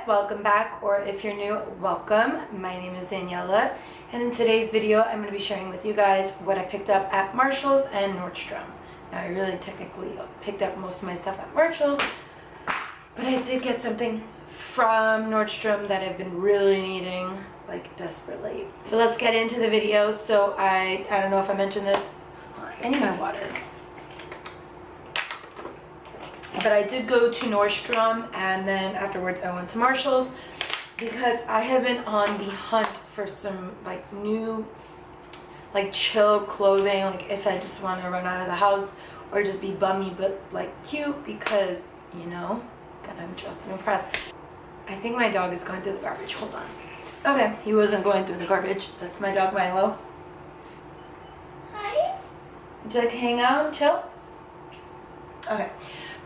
welcome back, or if you're new, welcome. My name is Daniela, and in today's video I'm going to be sharing with you guys what I picked up at Marshall's and Nordstrom. Now I really technically picked up most of my stuff at Marshall's, but I did get something from Nordstrom that I've been really needing, like desperately. But let's get into the video. So I don't know if I mentioned this, I need my water. But I did go to Nordstrom, and then afterwards I went to Marshall's because I have been on the hunt for some like new like chill clothing, like if I just want to run out of the house or just be bummy but like cute, because you know, gotta just impress. I think my dog is going through the garbage. Hold on. Okay, he wasn't going through the garbage. That's my dog Milo. Hi. Would you like to hang out and chill? Okay.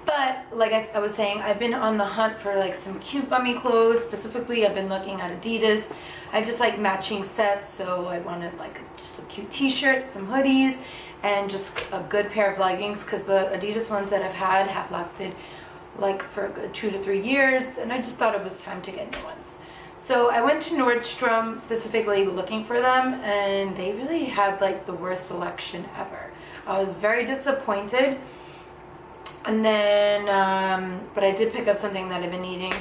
But like I was saying, I've been on the hunt for like some cute bummy clothes. Specifically, I've been looking at Adidas. I just like matching sets, so I wanted like just a cute t-shirt, some hoodies, and just a good pair of leggings, because the Adidas ones that I've had have lasted like for a good 2 to 3 years, and I just thought it was time to get new ones. So I went to Nordstrom specifically looking for them, and they really had like the worst selection ever. I was very disappointed. And then, but I did pick up something that I've been needing.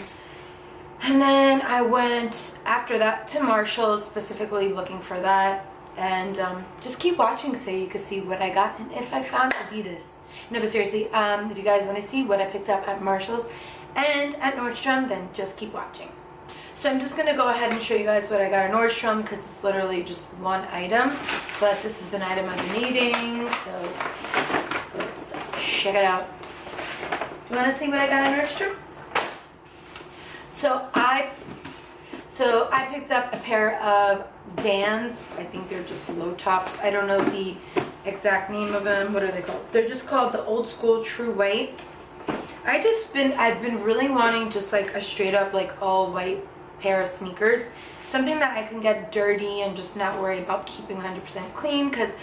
And then I went after that to Marshall's, specifically looking for that. And just keep watching so you can see what I got and if I found Adidas. No, but seriously, if you guys want to see what I picked up at Marshall's and at Nordstrom, then just keep watching. So I'm just going to go ahead and show you guys what I got at Nordstrom, because it's literally just one item. But this is an item I've been needing, so let's check it out. You want to see what I got at Nordstrom? So I picked up a pair of Vans. I think they're just low tops. I don't know the exact name of them. What are they called? They're just called the Old School True White. I've been really wanting just like a straight up like all white pair of sneakers. Something that I can get dirty and just not worry about keeping 100% clean, because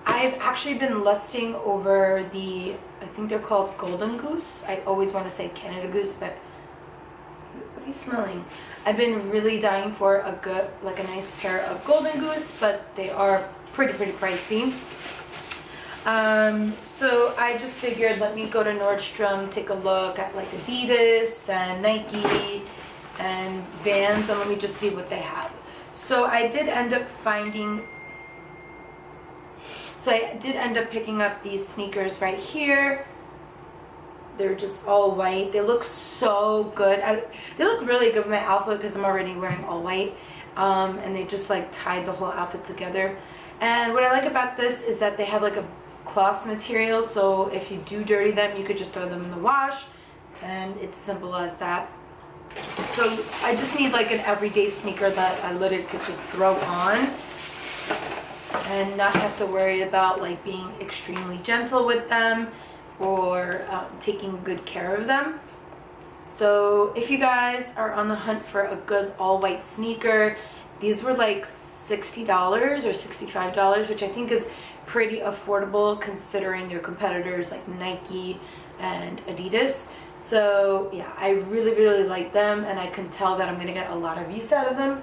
I've actually been lusting over the, I think they're called Golden Goose. I always want to say Canada Goose, but what are you smelling? I've been really dying for a good, like a nice pair of Golden Goose, but they are pretty pricey. So I just figured, let me go to Nordstrom, take a look at like Adidas and Nike and Vans, and let me just see what they have. So I did end up picking up these sneakers right here. They're just all white. They look so good. They look really good with my outfit because I'm already wearing all white. And they just like tied the whole outfit together. And what I like about this is that they have like a cloth material, so if you do dirty them, you could just throw them in the wash, and it's simple as that. So I just need like an everyday sneaker that I literally could just throw on and not have to worry about like being extremely gentle with them or taking good care of them. So if you guys are on the hunt for a good all white sneaker, these were like $60 or $65, which I think is pretty affordable considering your competitors like Nike and Adidas. So yeah, I really like them, and I can tell that I'm gonna get a lot of use out of them.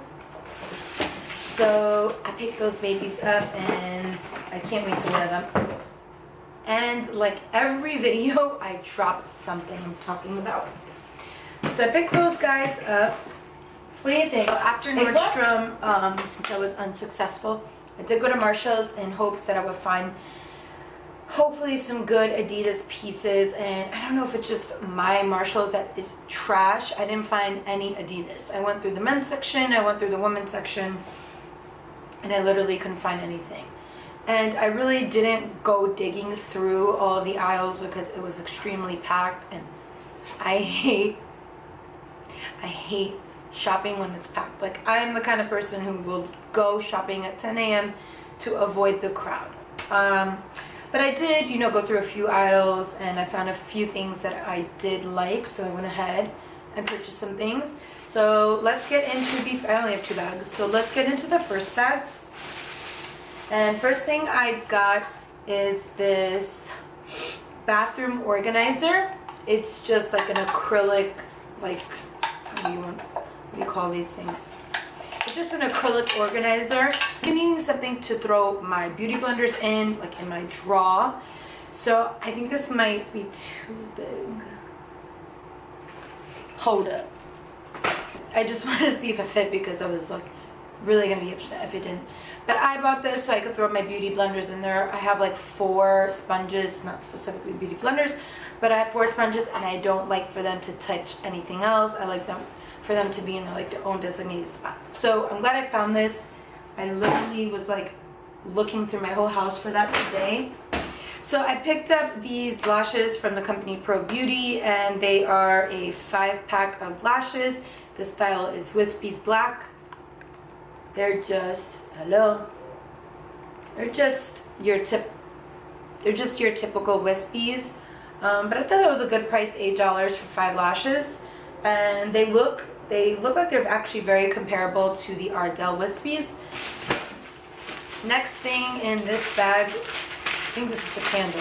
So I picked those babies up, and I can't wait to wear them. And like every video, I drop something I'm talking about. So I picked those guys up. What do you think? After Nordstrom, since I was unsuccessful, I did go to Marshall's in hopes that I would find hopefully some good Adidas pieces. And I don't know if it's just my Marshall's that is trash. I didn't find any Adidas. I went through the men's section, I went through the women's section, and I literally couldn't find anything. And I really didn't go digging through all of the aisles because it was extremely packed, and I hate shopping when it's packed. Like, I'm the kind of person who will go shopping at 10 a.m. to avoid the crowd. But I did, you know, go through a few aisles, and I found a few things that I did like, so I went ahead and purchased some things. So let's get into these. I only have 2 bags, so let's get into the first bag. And first thing I got is this bathroom organizer. It's just like an acrylic, like, what do you call these things? It's just an acrylic organizer. I'm needing something to throw my beauty blenders in, like in my drawer. So I think this might be too big. Hold up. I just wanted to see if it fit because I was like really gonna be upset if it didn't. But I bought this so I could throw my beauty blenders in there. I have like 4 sponges, not specifically beauty blenders, but I have 4 sponges and I don't like for them to touch anything else. I like them for them to be in their own designated spots. So I'm glad I found this. I literally was like looking through my whole house for that today. So I picked up these lashes from the company Pro Beauty, and they are a 5-pack of lashes. The style is Wispies Black. They're just, hello. They're just your typical Wispies. But I thought that was a good price, $8 for 5 lashes. And they look like they're actually very comparable to the Ardell Wispies. Next thing in this bag, I think this is a candle.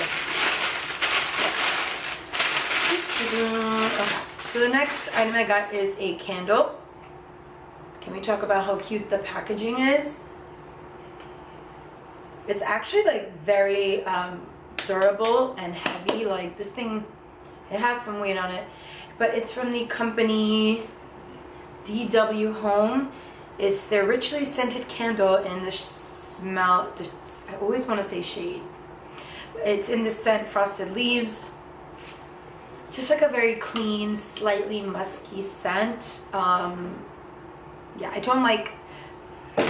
Okay. So the next item I got is a candle. Can we talk about how cute the packaging is? It's actually like very durable and heavy. Like this thing, it has some weight on it. But it's from the company DW Home. It's their richly scented candle in the smell, I always want to say shade. It's in the scent Frosted Leaves. It's just like a very clean, slightly musky scent. Yeah, I don't like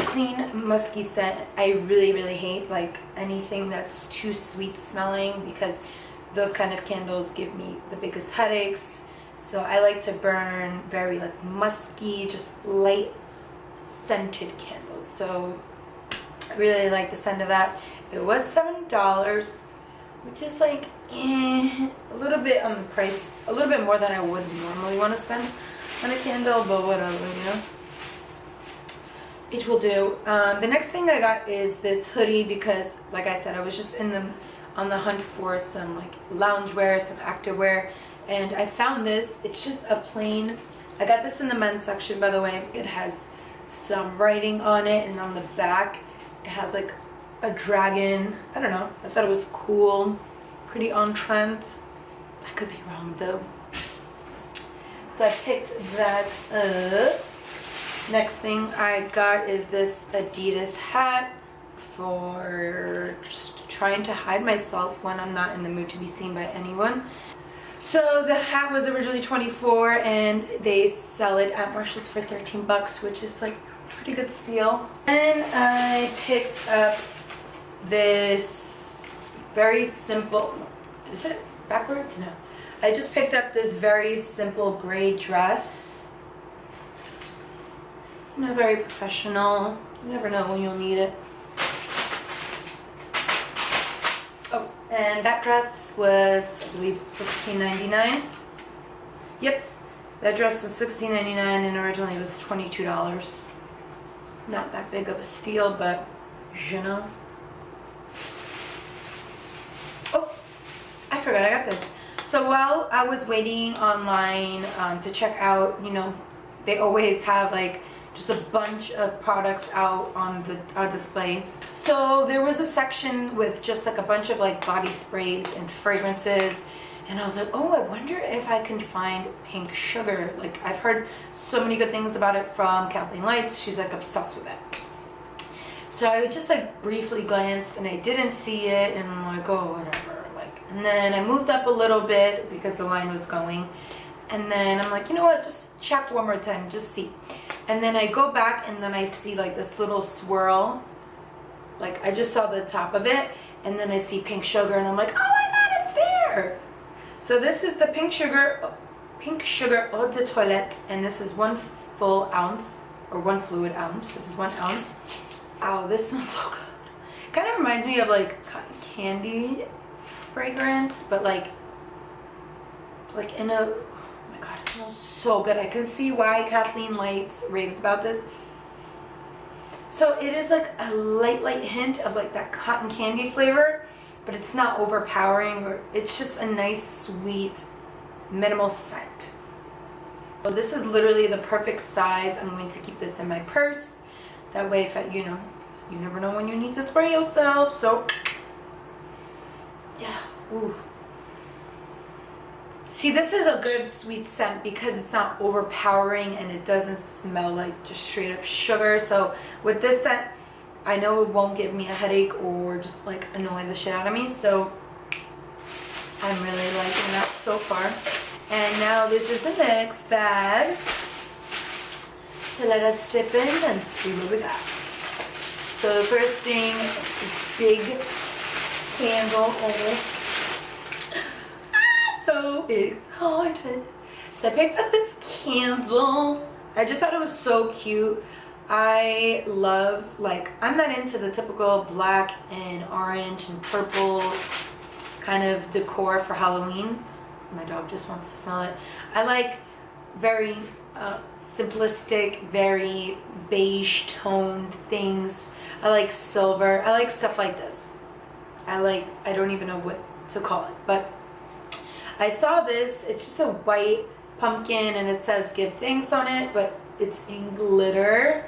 clean, musky scent. I really hate like anything that's too sweet smelling because those kind of candles give me the biggest headaches. So I like to burn very like musky, just light scented candles. So I really like the scent of that. It was $7, which is like a little bit on the price, a little bit more than I would normally want to spend on a candle, but whatever, you know. It will do. The next thing I got is this hoodie because, like I said, I was just on the hunt for some like loungewear, some activewear, and I found this. It's just a plain. I got this in the men's section, by the way. It has some writing on it, and on the back, it has like a dragon. I don't know. I thought it was cool, pretty on trend. I could be wrong though. So I picked that up. Next thing I got is this Adidas hat for just trying to hide myself when I'm not in the mood to be seen by anyone. So the hat was originally $24 and they sell it at Marshall's for $13, which is like a pretty good steal. And I picked up this very simple, is it backwards? No. I just picked up this very simple gray dress. Not very professional. You never know when you'll need it. Oh, and that dress was, I believe, $16.99. Yep, that dress was $16.99 and originally it was $22. Not that big of a steal, but you know. Oh, I forgot I got this. So while I was waiting online to check out, you know, they always have like just a bunch of products out on the display. So there was a section with just like a bunch of like body sprays and fragrances, and I was like, oh, I wonder if I can find Pink Sugar. Like I've heard so many good things about it from Kathleen Lights. She's like obsessed with it. So I just like briefly glanced and I didn't see it, and I'm like, oh, whatever. Like, and then I moved up a little bit because the line was going, and then I'm like, you know what, just check one more time, just see. And then I go back and then I see like this little swirl. Like I just saw the top of it, and then I see Pink Sugar and I'm like, oh my god, it's there. So this is the Pink Sugar Eau de Toilette, and this is 1 full ounce, or 1 fluid ounce. This is 1 ounce. Ow, this smells so good. Kind of reminds me of like cotton candy fragrance, but like in a, God, it smells so good. I can see why Kathleen Lights raves about this. So it is like a light hint of like that cotton candy flavor, but it's not overpowering, or it's just a nice, sweet, minimal scent. So this is literally the perfect size. I'm going to keep this in my purse. That way if I, you never know when you need to spray yourself. So yeah. Ooh. See, this is a good sweet scent because it's not overpowering and it doesn't smell like just straight up sugar. So with this scent, I know it won't give me a headache or just like annoy the shit out of me. So I'm really liking that so far. And now this is the next bag. So let us step in and see what we got. So the first thing is big candle. So excited. So I picked up this candle. I just thought it was so cute. I love, like, I'm not into the typical black and orange and purple kind of decor for Halloween. My dog just wants to smell it. I like very simplistic, very beige toned things. I like silver. I like stuff like this. I don't even know what to call it, but I saw this. It's just a white pumpkin and it says give thanks on it, but it's in glitter.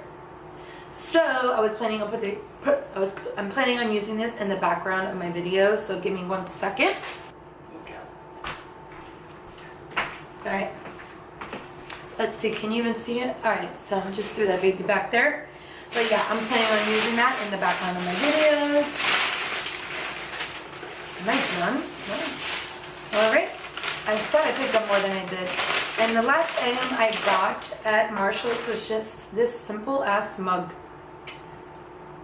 So I was planning on I'm planning on using this in the background of my video. So give me 1 second. All right. Let's see. Can you even see it? All right. So I just threw that baby back there. But yeah, I'm planning on using that in the background of my videos. Nice one. Nice. All right. I thought I picked up more than I did. And the last item I got at Marshall's was just this simple ass mug.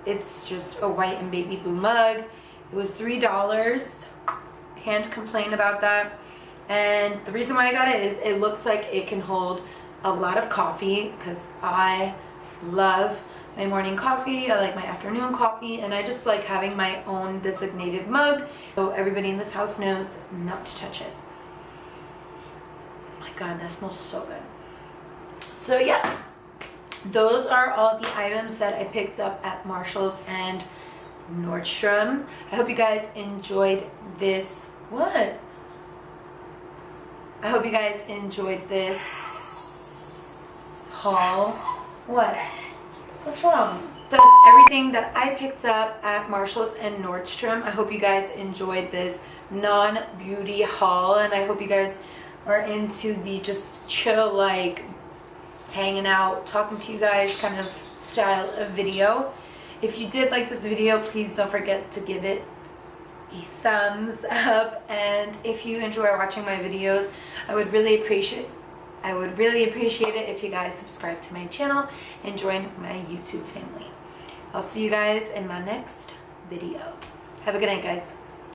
It's just a white and baby blue mug. It was $3. Can't complain about that. And the reason why I got it is it looks like it can hold a lot of coffee because I love my morning coffee. I like my afternoon coffee, and I just like having my own designated mug so everybody in this house knows not to touch it. God, that smells so good. So yeah, those are all the items that I picked up at Marshall's and Nordstrom. I hope you guys enjoyed this. What? I hope you guys enjoyed this haul. What? What's wrong? So that's everything that I picked up at Marshall's and Nordstrom. I hope you guys enjoyed this non-beauty haul, and I hope you guys are into the just chill, like hanging out, talking to you guys kind of style of video. If you did like this video, please don't forget to give it a thumbs up. And if you enjoy watching my videos, I would really appreciate it if you guys subscribe to my channel and join my YouTube family. I'll see you guys in my next video. Have a good night, guys.